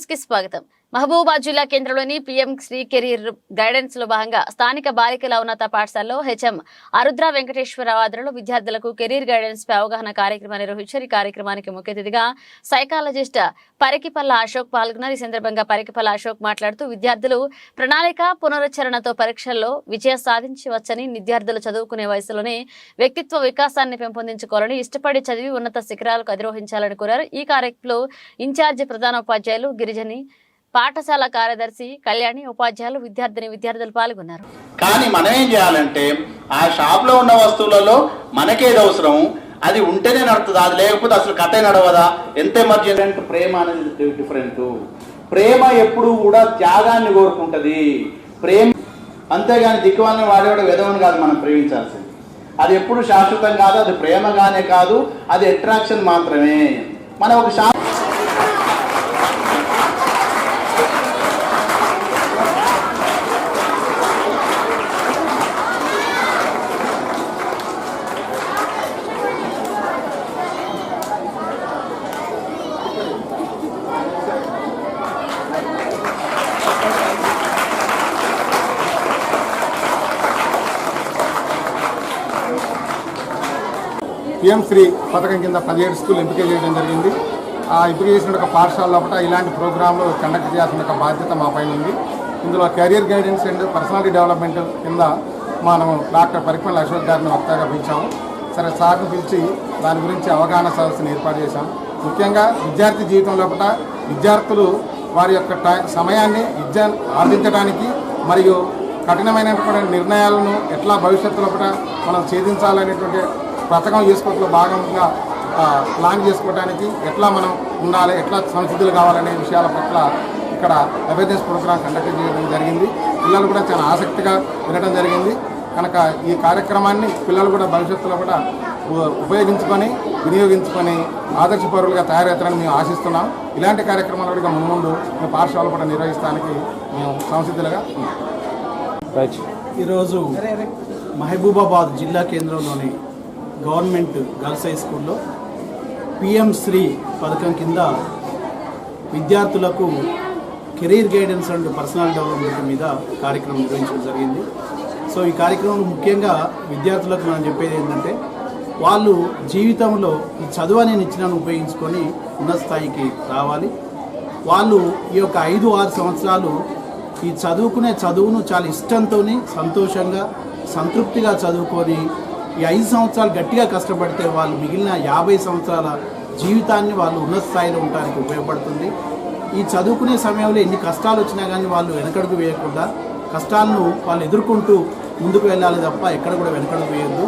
News కి స్వాగతం. మహబూబాబాద్ జిల్లా కేంద్రంలోని పీఎం శ్రీ కెరీర్ గైడెన్స్ లో భాగంగా స్థానిక బాలికల ఉన్నత పాఠశాలలో హెచ్ఎం ఆరుద్ర వెంకటేశ్వరరావు ఆధ్వర్యంలో విద్యార్థులకు కెరీర్ గైడెన్స్ పై అవగాహన కార్యక్రమాన్ని నిర్వహించారు. ఈ కార్యక్రమానికి ముఖ్య అతిథిగా సైకాలజిస్ట్ పరికిపల్ల అశోక్ పాల్గొన్నారు. ఈ సందర్భంగా పరికిపల్ల అశోక్ మాట్లాడుతూ విద్యార్థులు ప్రణాళిక పునరుచ్చరణతో పరీక్షల్లో విజయం సాధించవచ్చని, విద్యార్థులు చదువుకునే వయసులోనే వ్యక్తిత్వ వికాసాన్ని పెంపొందించుకోవాలని, ఇష్టపడి చదివి ఉన్నత శిఖరాలకు అధిరోహించాలని కోరారు. ఈ కార్యక్రమంలో ఇన్ఛార్జి ప్రధాన ఉపాధ్యాయులు గిరిజని, పాఠశాల కార్యదర్శి కళ్యాణి, ఉపాధ్యాయులు, విద్యార్థులు పాల్గొన్నారు. కానీ మనం ఏం చేయాలంటే ఆ షాప్ లో ఉన్న వస్తువులలో మనకేది అవసరం అది ఉంటేనే నడుతుంది, అది లేకపోతే అసలు కథ నడవదా. ఎంత ఎమర్జెంట్ ప్రేమ అనేది డిఫరెంట్. ప్రేమ ఎప్పుడు కూడా త్యాగాన్ని కోరుకుంటది. ప్రేమ అంతేగాని దిక్కువాలని వాడేవాడు విధవని కాదు మనం ప్రేమించాల్సింది. అది ఎప్పుడు శాశ్వతం కాదు, అది ప్రేమగానే కాదు, అది అట్రాక్షన్ మాత్రమే. మనం ఒక పీఎం శ్రీ పథకం కింద 17 స్కూల్ ఎంపిక చేయడం జరిగింది. ఆ ఎంపిక చేసిన ఒక పాఠశాల లోపల ఇలాంటి ప్రోగ్రాంలు కండక్ట్ చేయాల్సిన ఒక బాధ్యత మా పైన ఉంది. ఇందులో career guidance and personality development కింద మనం డాక్టర్ పరికిపల్ల అశోక్ గారిని వక్తగా పిలిచాము. సరే, సార్ని పిలిచి దాని గురించి అవగాహన సదస్సును ఏర్పాటు చేశాం. ముఖ్యంగా విద్యార్థి జీవితం లోపల విద్యార్థులు వారి యొక్క సమయాన్ని విద్య ఆర్జించడానికి మరియు కఠినమైనటువంటి నిర్ణయాలను ఎట్లా భవిష్యత్తు లోపల మనం ఛేదించాలనేటువంటి పథకం చేసుకోవడంలో భాగంగా ప్లాన్ చేసుకోవడానికి ఎట్లా మనం ఉండాలి, ఎట్లా సంసిద్ధులు కావాలనే విషయాల పట్ల ఇక్కడ అవేర్నెస్ ప్రోగ్రాం కండక్ట్ చేయడం జరిగింది. పిల్లలు కూడా చాలా ఆసక్తిగా వినడం జరిగింది. కనుక ఈ కార్యక్రమాన్ని పిల్లలు కూడా భవిష్యత్తులో కూడా ఉపయోగించుకొని వినియోగించుకొని ఆదర్శ పౌరులుగా తయారవుతారని మేము ఆశిస్తున్నాం. ఇలాంటి కార్యక్రమాలు కూడా ముందు మేము పాఠశాలలు కూడా నిర్వహించడానికి మేము సంసిద్ధులుగా ఉన్నాం. ఈరోజు మహబూబాబాద్ జిల్లా కేంద్రంలోని గవర్నమెంట్ గర్ల్స్ హై స్కూల్లో పీఎం శ్రీ పథకం కింద విద్యార్థులకు career guidance and personal development మీద కార్యక్రమం నిర్వహించడం జరిగింది. సో ఈ కార్యక్రమంలో ముఖ్యంగా విద్యార్థులకు మనం చెప్పేది ఏంటంటే, వాళ్ళు జీవితంలో ఈ చదువు అనే నిచ్చెనను ఉపయోగించుకొని ఉన్నత స్థాయికి రావాలి. వాళ్ళు ఈ యొక్క 5-6 సంవత్సరాలు ఈ చదువుకునే చదువును చాలా ఇష్టంతో సంతోషంగా సంతృప్తిగా చదువుకొని ఈ 5 సంవత్సరాలు గట్టిగా కష్టపడితే వాళ్ళు మిగిలిన 50 సంవత్సరాల జీవితాన్ని వాళ్ళు ఉన్నత స్థాయిలో ఉండడానికి ఉపయోగపడుతుంది. ఈ చదువుకునే సమయంలో ఎన్ని కష్టాలు వచ్చినా కానీ వాళ్ళు వెనకడుగు వేయకుండా కష్టాలను వాళ్ళు ఎదుర్కొంటూ ముందుకు వెళ్ళాలి తప్ప ఎక్కడ కూడా వెనకడుగు వేయొద్దు.